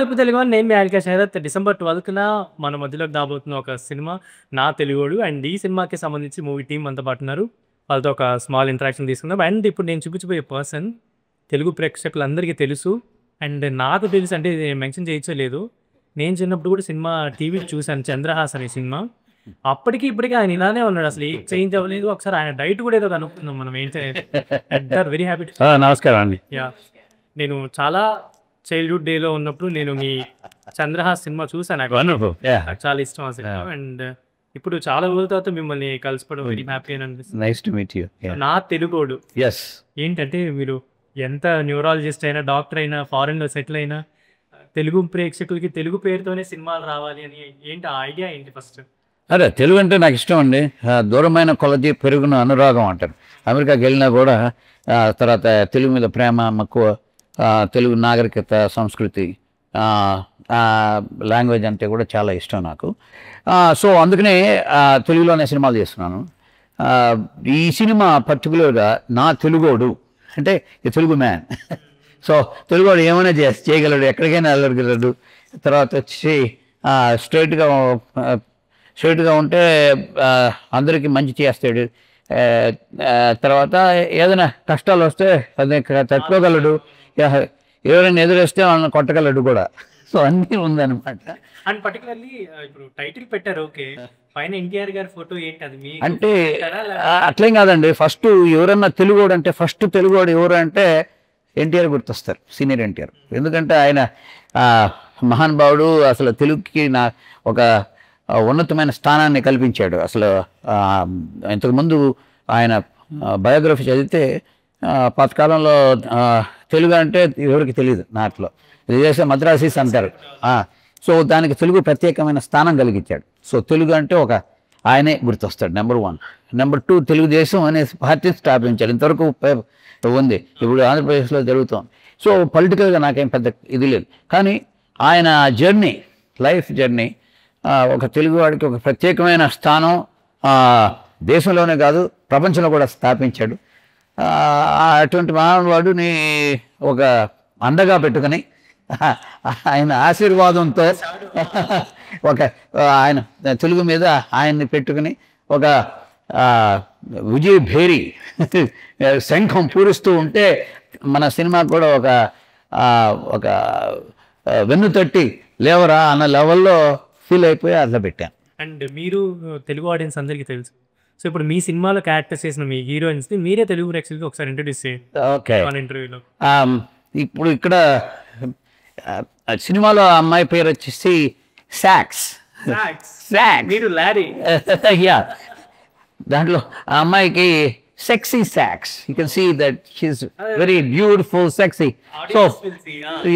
ఇప్పుడు తెలుగు నేను మీ ఆల్కా శరత్ డిసెంబర్ 12న మన మధ్యలోకి రాబోతున్న ఒక సినిమా నా తెలుగోడు అండ్ ఈ సినిమాకి సంబంధించి మూవీ టీమ్ అంతా పాటున్నారు. వాళ్ళతో ఒక స్మాల్ ఇంటరాక్షన్ తీసుకుందాం. అండ్ ఇప్పుడు నేను చూపించబోయే పర్సన్ తెలుగు ప్రేక్షకులందరికీ తెలుసు. అండ్ నాకు తెలుసు అంటే ఇది మెన్షన్ చేయొచ్చో లేదు. నేను చిన్నప్పుడు కూడా సినిమా టీవీలో చూశాను 'చంద్రహాస్' అనే సినిమా. అప్పటికి ఇప్పటికి ఆయన ఇలానే ఉన్నాడు. అసలు ఏం చేంజ్ అవ్వలేదు. ఒకసారి ఆయన డైట్ కూడా ఏదో కనుక్కుందాం మనం ఏంటి అనేది. Very happy. నమస్కారం అండి. యాహ్! నేను చాలా చైల్డ్‌హుడ్ డేలో ఉన్నప్పుడు నేను మీ 'చంద్రహాస్' సినిమా చూసాను. వండర్ఫుల్. నాకు చాలా ఇష్టం ఆ సినిమా. అండ్ ఇప్పుడు చాలా రోజుల తర్వాత మిమ్మల్ని కలుసుకోవడం వెరీ హ్యాపీ అని అనిపిస్తుంది. Nice to meet you. నా తెలుగోడు yes ఏంటంటే మీరు ఎంత న్యూరాలజిస్ట్ అయినా, డాక్టర్ అయినా, ఫారెన్‌లో సెటిల్ అయినా తెలుగు ప్రేక్షకులకి తెలుగు పేరుతోనే సినిమాలు రావాలి అని ఏంటి ఆ ఐడియా ఏంటి ఫస్ట్? అదే తెలుగు అంటే నాకు ఇష్టం అండి. దూరమైన కొలది పెరుగున అనురాగం అంటారు. అమెరికాకి వెళ్ళినా కూడా తర్వాత తెలుగు మీద ప్రేమ మక్కువ, తెలుగు నాగరికత, సంస్కృతి, లాంగ్వేజ్ అంటే కూడా చాలా ఇష్టం నాకు. సో అందుకనే తెలుగులోనే సినిమాలు చేస్తున్నాను. ఈ సినిమా పర్టికులర్గా నా తెలుగోడు అంటే ఈ తెలుగు మ్యాన్. సో తెలుగువాడు ఏమైనా చేయగలడు, ఎక్కడికైనా వెళ్ళగలడు. తర్వాత వచ్చి స్ట్రైట్గా ఉంటే అందరికీ మంచి చేస్తాడు. తర్వాత ఏదైనా కష్టాలు వస్తే అది తట్టుకోగలడు. ఎవరైనా ఎదురేస్తే వాళ్ళని కొట్టగలడు కూడా. సో అన్నీ ఉందన్నమాట. అండ్ పర్టికులర్లీ ఇప్పుడు టైటిల్ పెట్టారు ఓకే, పైన ఎన్టీఆర్ గారి ఫోటో ఏంటి అది మీ అంటే అట్లేం కాదండి. ఫస్ట్ ఎవరన్నా తెలుగువాడు అంటే ఫస్ట్ తెలుగువాడు ఎవరు అంటే ఎన్టీఆర్ గుర్తొస్తారు, సీనియర్ ఎన్టీఆర్. ఎందుకంటే ఆయన మహానుభావుడు. అసలు తెలుగుకి ఒక ఉన్నతమైన స్థానాన్ని కల్పించాడు. అసలు ఇంతకుముందు ఆయన బయోగ్రఫీ చదివితే పాతకాలంలో తెలుగు అంటే ఎవరికి తెలియదు నాట్లో. ఇది చేస్తే మద్రాసీస్ అంటారు. సో దానికి తెలుగు ప్రత్యేకమైన స్థానం కలిగించాడు. సో తెలుగు అంటే ఆయనే గుర్తొస్తాడు నెంబర్ 1. నెంబర్ 2 తెలుగుదేశం అనే పార్టీని స్థాపించాడు. ఇంతవరకు ఉంది, ఇప్పుడు ఆంధ్రప్రదేశ్లో జరుగుతుంది. సో పొలిటికల్గా నాకేం పెద్ద ఇది లేదు. కానీ ఆయన జర్నీ, లైఫ్ జర్నీ ఒక తెలుగువాడికి ఒక ప్రత్యేకమైన స్థానం దేశంలోనే కాదు ప్రపంచంలో కూడా స్థాపించాడు. అటువంటి మహానుభావుడిని ఒక అండగా పెట్టుకుని ఆయన ఆశీర్వాదంతో ఆయన తెలుగు మీద ఆయన్ని పెట్టుకుని ఒక విజయ్ భేరి శంఖం పూరిస్తూ ఉంటే మన సినిమా కూడా ఒక వెన్ను తట్టి లేవరా అన్న లెవెల్లో ఫీల్ అయిపోయి అట్లా పెట్టాను. అండ్ మీరు తెలుగు ఆడియన్స్ అందరికీ తెలుసు. సో ఇప్పుడు మీ సినిమాలో క్యారెక్టర్ చేసిన మీ హీరోయిన్స్ని మీరే తెలుగు ప్రేక్షకులకి ఒకసారి ఇంట్రడ్యూస్ చేయండి. ఓకే, ఇంటర్వ్యూలో ఇప్పుడు ఇక్కడ సినిమాలో అమ్మాయి పేరు వచ్చేసి సాక్స్. మీరు లారీ. యా, దాంట్లో ఆ అమ్మాయికి sexy sax. You can see that she's very beautiful, sexy. So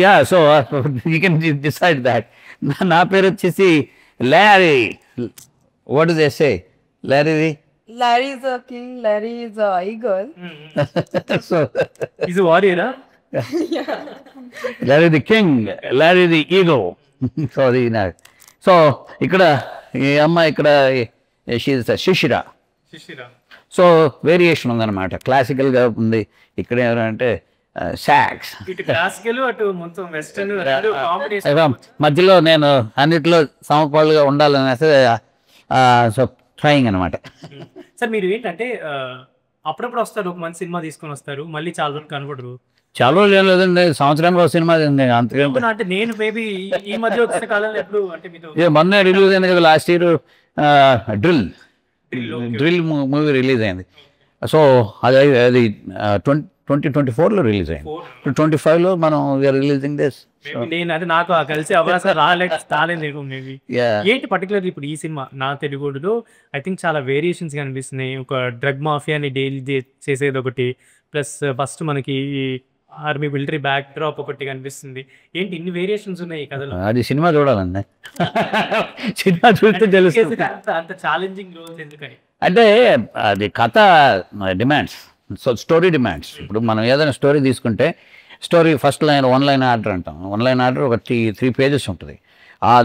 yeah, so you can decide that. Na peru vachesi Larry. What do they say? Larry is a king, Larry is a eagle. So he's a warrior, huh? Yeah. Larry the king, Larry the eagle. Sorry, na. So ikkada ee amma ikkada she is a Shishira. So variation ఉందన్నమాట. క్లాసికల్గా ఉంది. ఇక్కడ ఎవరంటే socks. మధ్యలో నేను అన్నిటిలో సమపాలుగా ఉండాలని so trying అనమాట. Sir మీరు ఏంటంటే అప్పుడప్పుడు వస్తారు, ఒక మంచి సినిమా తీసుకొని వస్తారు, మళ్ళీ చాలా రోజులు కనపడరు. చాలా రోజులు ఏం లేదండి, సంవత్సరానికి ఒక సినిమా అంతకంటే. అంటే నేను మేబీ ఈ మధ్య వచ్చిన కాలంలో ఎప్పుడు అంటే మొన్న రిలీజ్ అయింది కదా last year drill movie release అయింది. సో అది 2024లో రిలీజ్ అయింది. 25లో మనం రిలీజింగ్ దిస్. నేను అది నాకు కలిసి అవకాశం రాలేదు. మేబీ ఏంటి పర్టికులర్ ఇప్పుడు ఈ సినిమా నా తెలుగులో ఐ థింక్ చాలా వేరియేషన్స్ కనిపిస్తున్నాయి. ఒక డ్రగ్ మాఫియాని డైలీ చేసేది ఒకటి, ప్లస్ ఫస్ట్ మనకి ఆర్మీ మిలిటరీ బ్యాక్ డ్రాప్ ఒకటి కనిపిస్తుంది. ఏంటి ఇన్ని వేరియేషన్స్ ఉన్నాయి ఈ కథలో? అది సినిమా చూడాలండి, సినిమా చూస్తే తెలుస్తుంది. అంత ఛాలెంజింగ్ రోల్స్ ఎందుకని అంటే అది కథ డిమాండ్స్, సో స్టోరీ డిమాండ్స్. ఇప్పుడు మనం ఏదైనా స్టోరీ తీసుకుంటే story first line 1 line order అంటాం. 1 లైన్ ఆర్డర్ ఒక 3 పేజెస్ ఉంటుంది.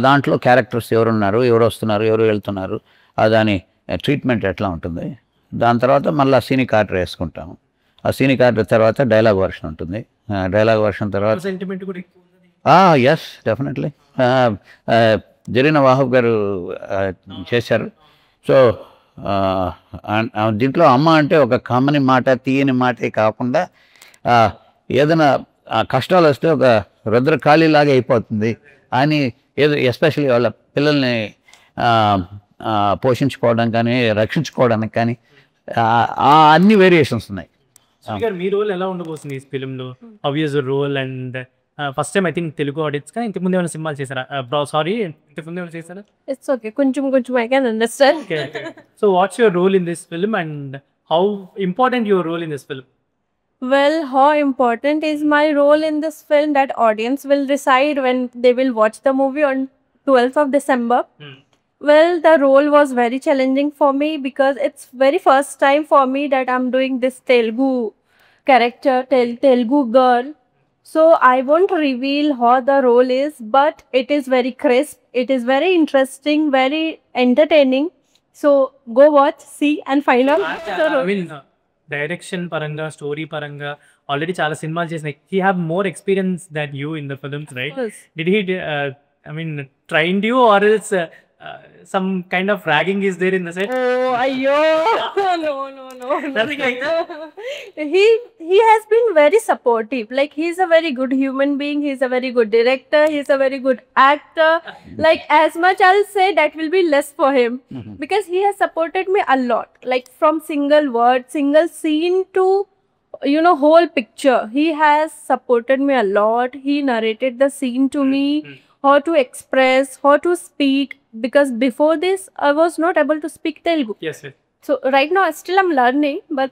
దాంట్లో క్యారెక్టర్స్ ఎవరున్నారు, ఎవరు వస్తున్నారు, ఎవరు వెళ్తున్నారు, దాని ట్రీట్మెంట్ ఎట్లా ఉంటుంది. దాని తర్వాత మళ్ళీ సీనిక్ ఆర్డర్ వేసుకుంటాము. ఆ సీనిక్ ఆర్డర్ తర్వాత డైలాగ్ వర్షన్ ఉంటుంది. డైలాగ్ వర్షన్ తర్వాత సెంటిమెంట్ కూడా ఎస్ డెఫినెట్లీ. జరీనా వాహబ్ గారు చేశారు. సో దీంట్లో అమ్మ అంటే ఒక కమ్మని మాట, తీయని మాటే కాకుండా ఏదైనా కష్టాలు వస్తే ఒక రుద్రకాళిలాగా అయిపోతుంది అని, ఏదో ఎస్పెషల్లీ వాళ్ళ పిల్లల్ని పోషించుకోవడం కానీ రక్షించుకోవడానికి కానీ అన్ని వేరియేషన్స్ ఉన్నాయి. మీ రోల్ ఎలా ఉండబోతుంది ఈ ఫిల్మ్లో? How is role? And first time I think Telugu audience గా ఇంతకుముందు ఏమైనా సినిమాలు చేశారా? సారీ, ఇంతకుముందు ఏమైనా చేశారా? It's okay. Kunchum kunchum I can understand. So what's your role in this film and how important your role in this film? Well, how important is my role in this film that audience will decide when they will watch the movie on 12th of December. Well, the role was very challenging for me because it's very first time for me that I'm doing this Telugu character, Telugu girl. So I won't reveal how the role is, but it is very crisp. It is very interesting, very entertaining. So go watch, see and find out the I role. mean, direction పరంగా, story పరంగా already చాలా సినిమాలు చేసిన he have more experience that you in the films, right? Yes. Did he I mean trained you or else some kind of ragging is there in the set? Oh, ayyo. No. Nothing like that? He has been very supportive. Like, he's a very good human being. He's a very good director. He's a very good actor. Like, as much I'll say, that will be less for him. Because he has supported me a lot. Like, from single word, single scene to, you know, whole picture. He has supported me a lot. He narrated the scene to me, how to express, how to speak. Because before this, I was not able to speak Telugu. Yes, yes. So right now, still I'm learning, but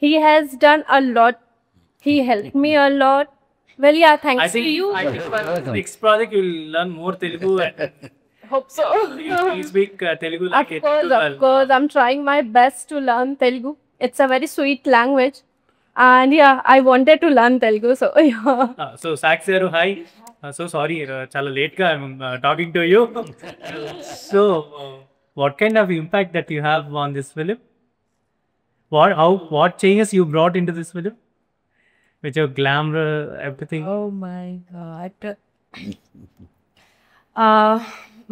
he has done a lot. He helped me a lot. Well, yeah, I thanks to think you. next project you'll learn more Telugu and Hope so. you'll speak Telugu like it too well. Of course, I'm trying my best to learn Telugu. It's a very sweet language. And yeah, I wanted to learn Telugu, so yeah. So Sax garu, hi. So sorry, chala late ga I'm talking to you. So what kind of impact that you have on this film? What changes you brought into this film with your glamour, everything? Oh my god.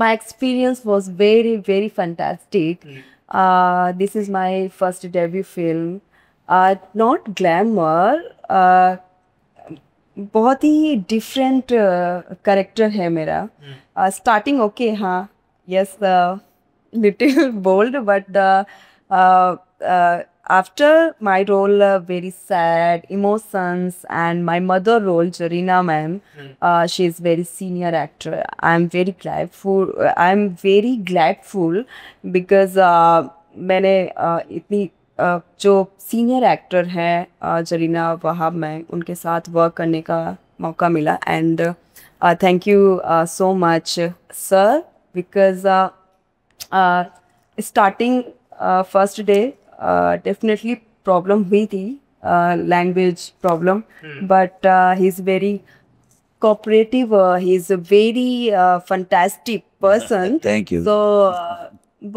My experience was very, very fantastic. This is my first debut film. Not glamour. बहुत ही different character है मेरा. Starting okay, हाँ, yes, little bold, but after my role, very sad emotions, and my mother role, Jarina ma'am, she is very senior actor. I'm very gladful because मैंने इतनी जो senior actor हैं Zarina Wahab ma'am, उनके साथ work करने का मौका मिला. And thank you so much sir, because starting first day definitely problem हुई थी, language problem, but he is very cooperative. He is a very fantastic person. Thank you. So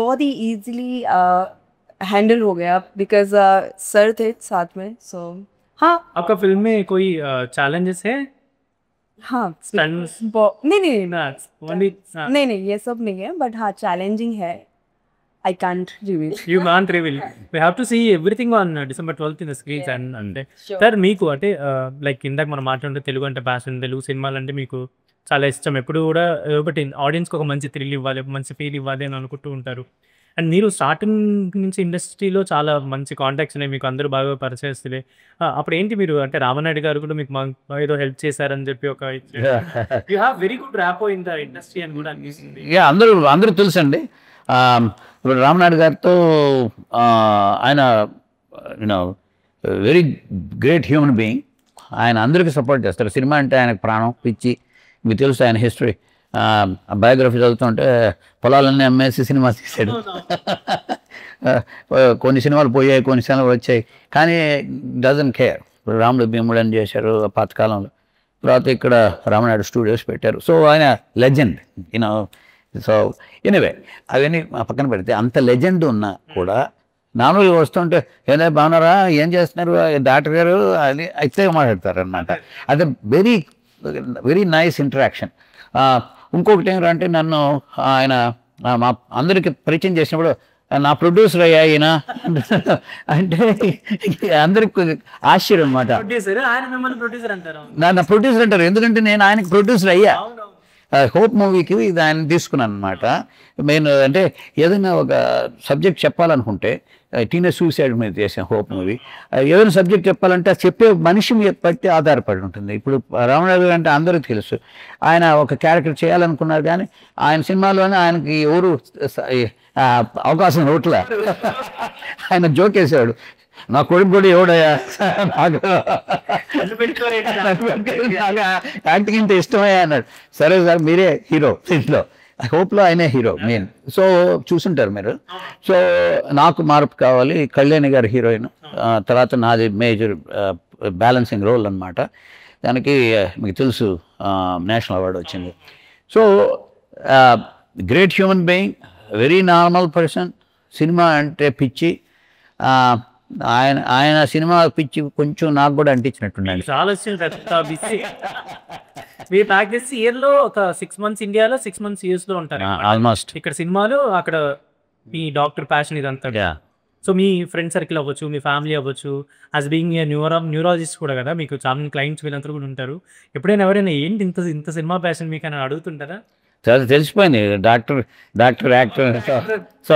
बहुत ही easily हैंडल हो गया because sir थे साथ में. सो हाँ आपका फिल्म में कोई challenges है? हाँ Stunts? नहीं Only नहीं ये सब नहीं है, बट हाँ चैलेंजिंग है. I can't reveal. you can't reveal. We have to see everything on December 12th in the screens. And అంటే సార్ మీకు అంటే లైక్ ఇందాక మనం మాట్లాడుతుంటే తెలుగు అంటే ప్యాషన్, తెలుగు సినిమాలు అంటే మీకు చాలా ఇష్టం. ఎప్పుడు కూడా ఒకటి ఆడియన్స్కి ఒక మంచి థ్రిల్ ఇవ్వాలి, ఒక మంచి ఫీల్ ఇవ్వాలి అని అనుకుంటూ ఉంటారు. అండ్ మీరు స్టార్టింగ్ నుంచి ఇండస్ట్రీలో చాలా మంచి కాంటాక్ట్స్ ఉన్నాయి, మీకు అందరూ బాగా పరిచయస్తులే. అప్పుడు ఏంటి మీరు అంటే రామనాయుడు గారు కూడా మీకు ఏదో హెల్ప్ చేశారని చెప్పి ఒక you have very good rapport in the industry అని కూడా అనిపిస్తుంది. అందరూ తెలుసండి. ఇప్పుడు రామనాయుడు గారితో ఆయన you know very great human being. ఆయన అందరికీ సపోర్ట్ చేస్తారు. సినిమా అంటే ఆయనకు ప్రాణం, పిచ్చి. మీకు తెలుసు ఆయన హిస్టరీ. బయోగ్రఫీ చదువుతుంటే పొలాలన్నీ అమ్మేసి సినిమా తీశాడు. కొన్ని సినిమాలు పోయాయి, కొన్ని సినిమాలు వచ్చాయి, కానీ డజన్ కేర్. రాముడు భీముడు అని చేశారు పాతకాలంలో. తర్వాత ఇక్కడ రామనాయుడు స్టూడియోస్ పెట్టారు. సో ఆయన లెజెండ్, యూనో. సో ఎనీవే అవన్నీ పక్కన పెడితే అంత లెజెండ్ ఉన్నా కూడా నార్మల్గా వస్తుంటే ఏదో బాగున్నారా, ఏం చేస్తున్నారు డాక్టర్ గారు, అది అయితే మాట్లాడతారు అనమాట. అదే వెరీ వెరీ నైస్ ఇంటరాక్షన్. ఇంకొకటి ఏంటంటే నన్ను ఆయన మా అందరికి పరిచయం చేసినప్పుడు నా ప్రొడ్యూసర్ అయ్యా ఈయన అంటే అందరికి ఆశ్చర్యం అనమాట. ప్రొడ్యూసర్ ఆయన మిమ్మల్ని ప్రొడ్యూసర్ అంటారు. నా ప్రొడ్యూసర్ అంటారు, ఎందుకంటే నేను ఆయనకి ప్రొడ్యూసర్ అయ్యా. హోప్ మూవీకి ఇది ఆయన తీసుకున్నాను అనమాట. నేను అంటే ఏదైనా ఒక సబ్జెక్ట్ చెప్పాలనుకుంటే టీనేజ్ సూసైడ్ మీద చేసాను హోప్ మూవీ. ఏదైనా సబ్జెక్ట్ చెప్పాలంటే అది చెప్పే మనిషి మీద బట్టి ఆధారపడి ఉంటుంది. ఇప్పుడు రామరాజు అంటే అందరికీ తెలుసు, ఆయన ఒక క్యారెక్టర్ చేయాలనుకున్నారు కానీ ఆయన సినిమాలోనే ఆయనకి ఎవరు అవకాశం ఇవ్వట్లే. ఆయన జోకేసాడు, నా కొడుకు కూడా ఎవడయ్యా నాకు యాక్టింగ్ అంటే ఇష్టమయ్యా అన్నాడు. సరే సార్ మీరే హీరో ఇంట్లో, హోప్లో ఆయనే హీరో మెయిన్. సో చూసుంటారు మీరు. సో నాకు మార్పు కావాలి, కళ్యాణి గారు హీరోయిన్, తర్వాత నాది మేజర్ బ్యాలెన్సింగ్ రోల్ అనమాట. దానికి మీకు తెలుసు నేషనల్ అవార్డు వచ్చింది. So great human being, very normal person. Cinema అంటే పిచ్చి. ఆయన సినిమా పిచ్చి కొంచెం నాకు కూడా అంటించినట్టున్నాడు. చాలా బిజీ. మీరు నాకు తెలిసి ఇయర్లో ఒక 6 months ఇండియాలో, 6 months US లో ఉంటారు ఆల్మోస్ట్. ఇక్కడ సినిమాలు, అక్కడ మీ డాక్టర్ ప్యాషన్ ఇదంతా. సో మీ ఫ్రెండ్ సర్కిల్ అవ్వచ్చు, మీ ఫ్యామిలీ అవ్వచ్చు, యాజ్ బీయింగ్ ఏ న్యూరాలజిస్ట్ కూడా కదా, మీకు చాలా క్లయింట్స్ వీళ్ళందరూ కూడా ఉంటారు. ఎప్పుడైనా ఎవరైనా ఏంటి ఇంత సినిమా ప్యాషన్ మీకు అని అడుగుతుంటారా? తెలిసిపోయింది డాక్టర్ యాక్టర్. సో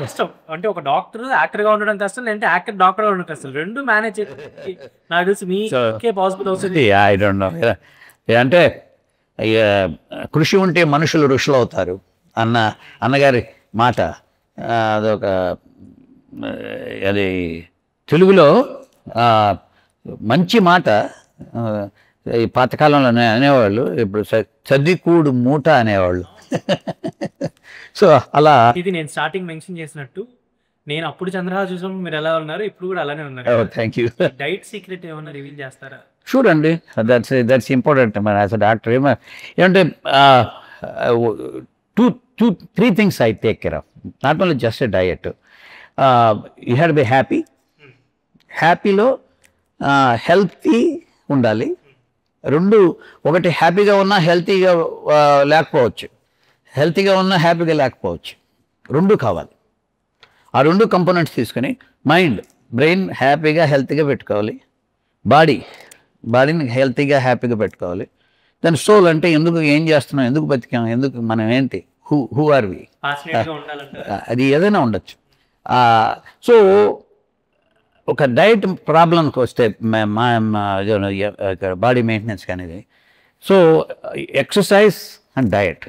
కష్టం అంటే ఒక డాక్టర్ యాక్టర్ గా ఉండడం కష్టం, లేదంటే యాక్టర్ డాక్టర్ గా ఉండడం కష్టం. రెండు మేనేజ్ నాకు తెలిసి మీకే పాసిబుల్ అవుతుంది. I don't know. అంటే కృషి ఉంటే మనుషులు ఋషులు అవుతారు అన్నగారి మాట. అదొక అది తెలుగులో మంచి మాట. ఈ పాతకాలంలో అనేవాళ్ళు, ఇప్పుడు చద్దికూడు మూట అనేవాళ్ళు. సో అలా ఇది నేను స్టార్టింగ్ మెన్షన్ చేసినట్టు, నేను అప్పుడు చంద్రహాస్ చూసాము, మీరు ఎలా ఉన్నారు, ఇప్పుడు కూడా అలానే ఉన్నారు. Thank you. డైట్ సీక్రెట్ ఏమన్నా రివీల్ చేస్తారా? షూర్ అండి, దట్స్ ఇంపార్టెంట్. మరి యాజ్ అ డాక్టర్ ఏమంటే 3 things I take care of, not only just a diet. You have to be happy. హ్యాపీలో హెల్తీ ఉండాలి. ఒకటి హ్యాపీగా ఉన్నా హెల్తీగా లేకపోవచ్చు, హెల్తీగా ఉన్నా హ్యాపీగా లేకపోవచ్చు. రెండు కావాలి. ఆ 2 కంపోనెంట్స్ తీసుకొని బ్రెయిన్ హ్యాపీగా హెల్తీగా పెట్టుకోవాలి, బాడీని హెల్తీగా హ్యాపీగా పెట్టుకోవాలి. దాని సోల్ అంటే ఎందుకు ఏం చేస్తున్నాం, ఎందుకు బతికాం, ఎందుకు మనం ఏంటి, హూ ఆర్ వి, అది ఏదైనా ఉండొచ్చు. సో ఒక డైట్ ప్రాబ్లంకి వస్తే బాడీ మెయింటెనెన్స్ అనేది, so exercise and diet.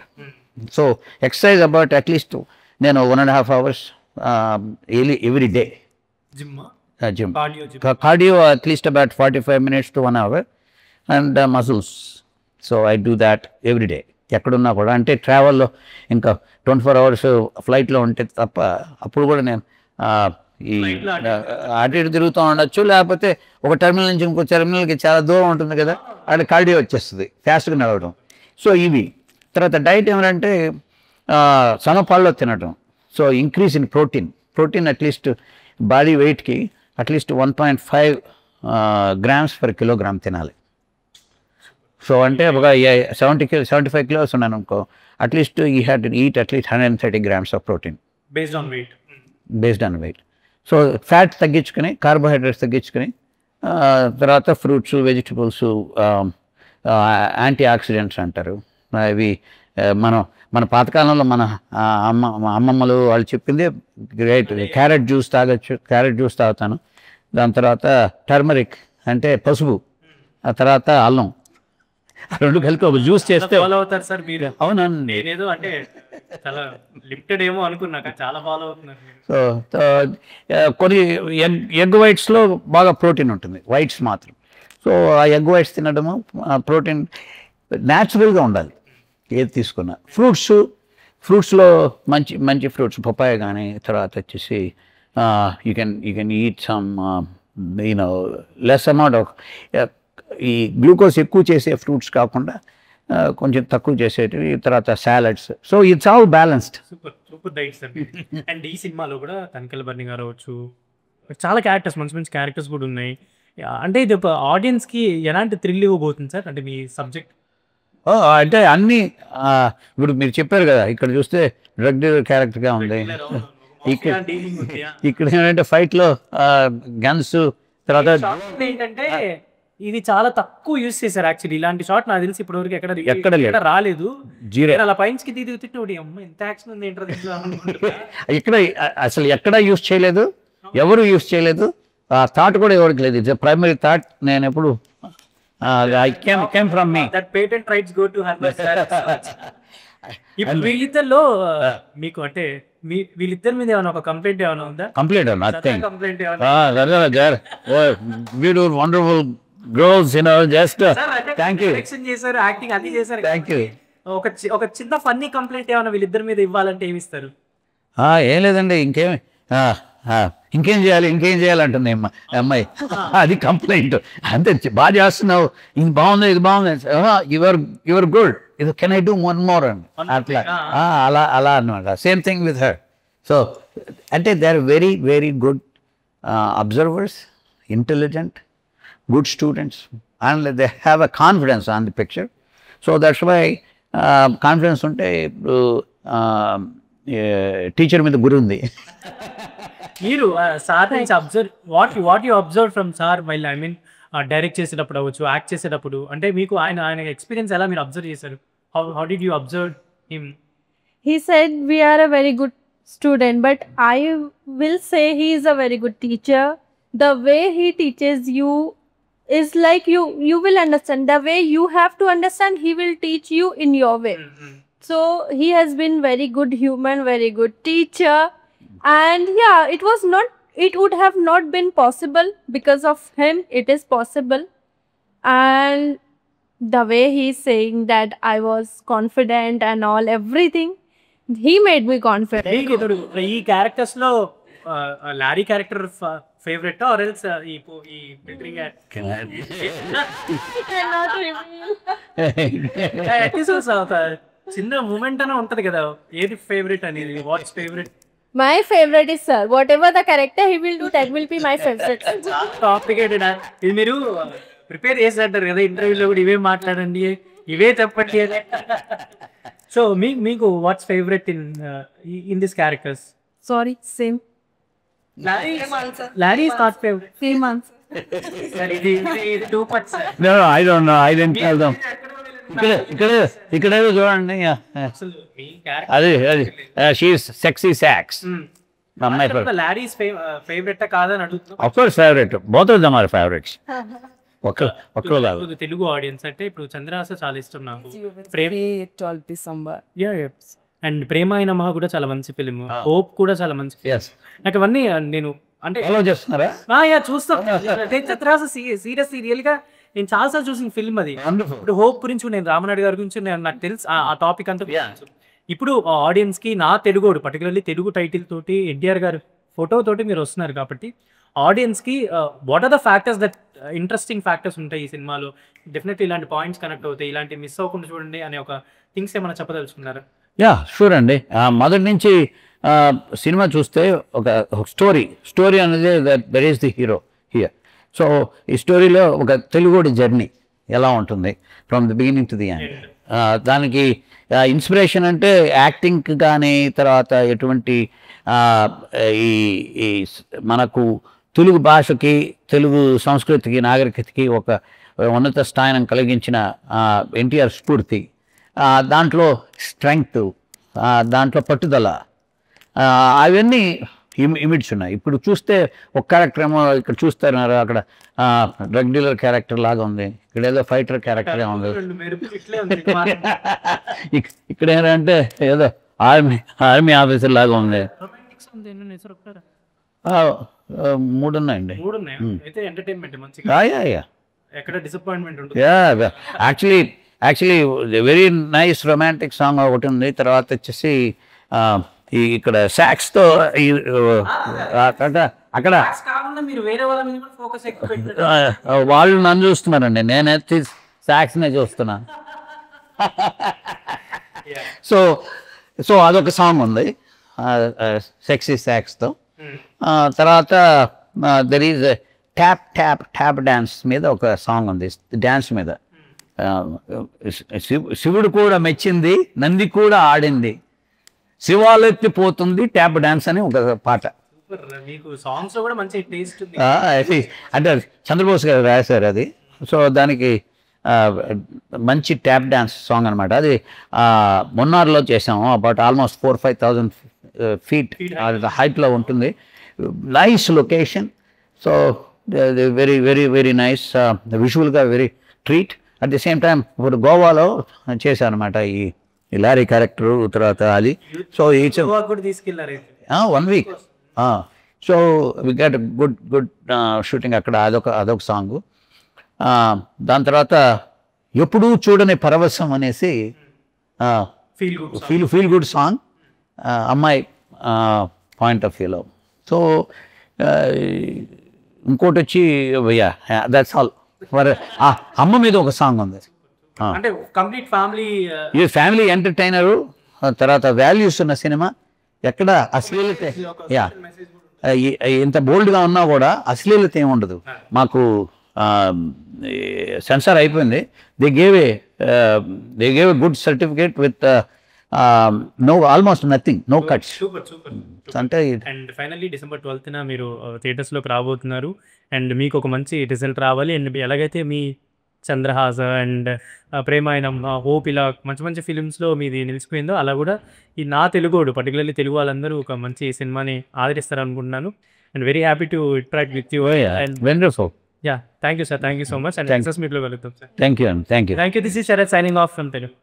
So exercise about at least నేను 1.5 hours every day. Gym cardio at least about 45 minutes to 1 hour and muscles. So I do that every day ఎక్కడున్నా కూడా. అంటే ట్రావెల్లో ఇంకా 24 hours ఫ్లైట్లో ఉంటే తప్ప అప్పుడు కూడా నేను ఈ అటు ఇటు తిరుగుతూ ఉండొచ్చు, లేకపోతే ఒక టెర్మినల్ నుంచి ఇంకో టెర్మినల్కి చాలా దూరం ఉంటుంది కదా, అక్కడ కార్డియో వచ్చేస్తుంది, ఫాస్ట్గా నడవడం. సో ఇవి. తర్వాత డైట్ ఏమంటే సమపాల్లో తినడం. So increase in protein at least body వెయిట్కి అట్లీస్ట్ 1.5 grams per kilogram తినాలి. సో అంటే ఒక 75 kilos ఉన్నాను అనుకో, at least you have to eat at least 130 grams of protein based on weight. So fat తగ్గించుకొని, కార్బోహైడ్రేట్స్ తగ్గించుకొని, తర్వాత ఫ్రూట్స్, వెజిటబుల్స్, యాంటీ ఆక్సిడెంట్స్ అంటారు. అవి మన పాతకాలంలో మన అమ్మమ్మలు వాళ్ళు చెప్పింది గ్రేట్. క్యారెట్ జ్యూస్ తాగుతాను. దాని తర్వాత టర్మరిక్ అంటే పసుపు, ఆ తర్వాత అల్లం, 2 కలిపి ఒక జ్యూస్ చేస్తే ఫాలో అవుతారు సార్ మీరు? అవునండి. నేనేదో అంటే చాలా లిమిటెడ్ ఏమో అనుకున్నాక చాలా ఫాలో అవుతున్నారు. సో కొన్ని ఎగ్ వైట్స్లో బాగా ప్రోటీన్ ఉంటుంది, వైట్స్ మాత్రం. సో ఆ ఎగ్ వైట్స్ తినడము, ప్రోటీన్ న్యాచురల్గా ఉండాలి ఏది తీసుకున్నా. ఫ్రూట్స్లో మంచి ఫ్రూట్స్, పపాయ కానీ, తర్వాత వచ్చేసి you can eat some less amount of ఈ గ్లూకోజ్ ఎక్కువ చేసే ఫ్రూట్స్ కాకుండా కొంచెం తక్కువ చేసేటివి, తర్వాత salads. So it's all balanced. Super diet sir. And ఈ సినిమాలో కూడా తనికెళ్ళ బర్ని గారు అవ్వచ్చు, చాలా క్యారెక్టర్స్, మంచి క్యారెక్టర్స్ కూడా ఉన్నాయి. అంటే ఇది ఆడియన్స్కి ఎలాంటి థ్రిల్ ఇవ్వబోతుంది సార్ అంటే మీ సబ్జెక్ట్? అంటే అన్ని ఇప్పుడు మీరు చెప్పారు కదా, ఇక్కడ చూస్తే డ్రగ్ డీలర్ క్యారెక్టర్గా ఉంది. ఇక్కడ ఏంటంటే ఫైట్లో గన్స్, తర్వాత ఏంటంటే ఇది చాలా తక్కువ యూస్ చేశారు యాక్చువల్లీ. ఇలాంటి షాట్ నాకు తెలిసి ఇప్పటివరకు ఎక్కడ రాలేదు. జీరో. అలా పైన్స్కి దిగుతుంటే అమ్మ ఎంత యాక్షన్ ఉంది ఏంటో ఇక్కడ అసలు ఎక్కడ యూస్ చేయలేదు, ఎవరు యూస్ చేయలేదు. ఆ థాట్ కూడా ఎవరికి లేదు. It's primary thought. నేను ఎప్పుడు I came from me. That patent rights go to her. ఇప్పుడు వీళ్ళిద్దరిలో మీకు అంటే వీళ్ళిద్దరి మీద ఏమైనా ఒక కంప్లైంట్ ఏమైనా ఉందా? Complaint nothing. Complaint beautiful wonderful girls, you know, just thank you. Direction చేశారు, యాక్టింగ్ అది చేశారు. Thank you. ఒక చిన్న ఫన్నీ కంప్లైంట్ ఏమైనా వీళ్ళిద్దరి మీద ఇవ్వాలంటే ఏమి ఇస్తారు? ఏం లేదండి, ఇంకేం చేయాలి అంటుంది అమ్మాయి. అది కంప్లైంట్. అంతే, బాగా చేస్తున్నావు, ఇది బాగుంది, ఇది బాగుంది, యువర్ గుడ్, ఇది can I do one more అని అట్లా అలా అనమాట. Same thing with her. So అంటే they are very very good observers, intelligent, good students, and they have a confidence on the picture. So that's why confidence unte teacher మీద గురి ఉంది. మీరు sir నుంచి observe what you observe from sir while I mean direct చేసేటప్పుడు అవ్వచ్చు, act చేసేటప్పుడు, అంటే మీకు ఆయన ఎక్స్పీరియన్స్ ఎలా మీరు అబ్జర్వ్ చేశారు? How did you observe him? He said we are a very good student, but I will say he is a very good teacher. The way he teaches you is like you will understand. The way you have to understand, he will teach you in your way. So he has been very good human, very good teacher. And yeah, it would have not been possible. Because of him it is possible. And the way he is saying that I was confident and all, everything, he made me confident. ఈ characters లో Larry character favourite or else ఈ building చిన్న moment అనే ఉంటది కదా, ఏది favourite అనేది? What's favourite? My favorite is sir. Whatever the character he will do, that will be my favorite. Complicated. ఇది మీరు ప్రిపేర్ చేసినట్టారు కదా ఇంటర్వ్యూలో కూడా, ఇవే మాట్లాడండి, ఇవే చెప్పండి అని. సో మీకు what's favourite in this characters? Sorry, same. Larry is not favorite. Same answer. Sir, ఇది too much, sir. No, I don't know. I didn't tell them. ఇక్కడ చూడండి, అసలు మీ క్యారెక్టర్ అది షీఈస్ సెక్సీ సాక్స్. అమ్మాయి లారీస్ ఫేవరెట్ కాదని అడుగుతున్నా. Of course favourite, both of them are favourites. ఒక్కరు తెలుగు ఆడియన్స్ అంటే ఇప్పుడు చంద్రహాస చాలా ఇష్టం నాకు. అండ్ ప్రేమ అయిన మహా కూడా చాలా మంచి ఫిలిం, హోప్ కూడా చాలా మంచి. నాకు అవన్నీ నేను అంటే చేస్తున్నారా? చూస్తాం. చంద్రహాస సీరియస్ రియల్ గా నేను చాలాసార్లు చూసిన ఫిల్మ్ అది. ఇప్పుడు హోప్ గురించి నేను రామనాయుడు గారి గురించి నాకు తెలుసు, ఆ టాపిక్ అంతా. ఇప్పుడు ఆడియన్స్ కి నా తెలుగోడు పర్టికులర్లీ తెలుగు టైటిల్ తోటి ఎన్టీఆర్ గారి ఫోటో తోటి మీరు వస్తున్నారు కాబట్టి ఆడియన్స్ కి what are the factors that interesting factors ఉంటాయి ఈ సినిమాలో, డెఫినెట్లీ ఇలాంటి పాయింట్స్ కనెక్ట్ అవుతాయి, ఇలాంటి మిస్ అవ్వకుండా చూడండి అనే ఒక థింగ్స్ ఏమైనా చెప్పదలుచుకున్నారా? షూర్ అండి. మొదటి నుంచి సినిమా చూస్తే ఒక స్టోరీ అనేది that is the hero here. So ఈ స్టోరీలో ఒక తెలుగుడి జర్నీ ఎలా ఉంటుంది from the beginning to the end. దానికి ఇన్స్పిరేషన్ అంటే యాక్టింగ్ కానీ, తర్వాత ఎటువంటి ఈ మనకు తెలుగు భాషకి, తెలుగు సంస్కృతికి, నాగరికతకి ఒక ఉన్నత స్థానం కలిగించిన ఎన్టీఆర్ స్ఫూర్తి, దాంట్లో స్ట్రెంగ్త్, దాంట్లో పట్టుదల, అవన్నీ ఇమిడ్స్ ఉన్నాయి. ఇప్పుడు చూస్తే ఒక క్యారెక్టర్ ఏమో ఇక్కడ చూస్తున్నారు, అక్కడ డ్రగ్ డీలర్ క్యారెక్టర్ లాగా ఉంది, ఇక్కడ ఏదో ఫైటర్ క్యారెక్టర్ ఉంది, ఇక్కడ ఏంటంటే ఏదో ఆర్మీ ఆఫీసర్ లాగా ఉంది. 3 ఉన్నాయండి. Actually very nice romantic song ఒకటి ఉంది. తర్వాత వచ్చేసి ఇక్కడ సాక్స్తో అక్కడ వాళ్ళు నన్ను చూస్తున్నారండి, నేనైతే సాక్స్నే చూస్తున్నా. సో అదొక సాంగ్ ఉంది సెక్సీ సాక్స్తో. తర్వాత దెర్ ఈజ్ ట్యాప్ డ్యాన్స్ మీద ఒక సాంగ్ ఉంది, డ్యాన్స్ మీద. శివుడు కూడా మెచ్చింది, నంది కూడా ఆడింది, శివాలెత్తిపోతుంది ట్యాప్ డ్యాన్స్ అని ఒక పాట. మీకు సాంగ్స్ లో కూడా మంచి టేస్ట్ ఉంది. అది అంటే చంద్రబోస్ గారు రాశారు అది. సో దానికి మంచి ట్యాప్ డ్యాన్స్ సాంగ్ అనమాట. అది మున్నార్లో చేసాము, అబౌట్ ఆల్మోస్ట్ 4,000-5,000 feet హైట్లో ఉంటుంది. Nice location. So very very very nice, విజువల్గా very treat. At the same time ఇప్పుడు గోవాలో చేశాను అనమాట ఈ లారీ క్యారెక్టరు, తర్వాత అది. సో ఇట్స్ కూడా తీసుకెళ్లారు 1 week. So we get good shooting అక్కడ. అదొక సాంగ్. దాని తర్వాత ఎప్పుడూ చూడని పరవశం అనేసి ఫీల్ గుడ్ సాంగ్, అమ్మాయి పాయింట్ ఆఫ్ వ్యూలో. సో ఇంకోటి వచ్చి దట్స్ ఆల్. అమ్మ మీద ఒక సాంగ్ ఉంది. అంటే కంప్లీట్ ఫ్యామిలీ, ఇది ఫ్యామిలీ ఎంటర్టైనరు, తర్వాత వాల్యూస్ ఉన్న సినిమా. ఎక్కడ అశ్లీలత, ఇంత బోల్డ్గా ఉన్నా కూడా అశ్లీలత ఏమి ఉండదు. మాకు సెన్సార్ అయిపోయింది. They gave a good certificate with almost nothing, no cuts. అంటే అండ్ ఫైనల్లీ December 12th మీరు థియేటర్స్లోకి రాబోతున్నారు. అండ్ మీకు ఒక మంచి రిజల్ట్ రావాలి. అండ్ ఎలాగైతే మీ చంద్రహాస అండ్ ప్రేమాయణం, హోప్, ఇలా మంచి మంచి ఫిలిమ్స్లో మీది నిలిచిపోయిందో, అలా కూడా ఈ నా తెలుగోడు, పర్టికులర్లీ తెలుగు వాళ్ళందరూ ఒక మంచి సినిమాని ఆదరిస్తారనుకుంటున్నాను. And very happy to interact with you. And wonderful. Thank you sir, thank you so much. And success మీట్లో కలుగుతాం sir. Thank you. This is Sarath signing off from Telugu.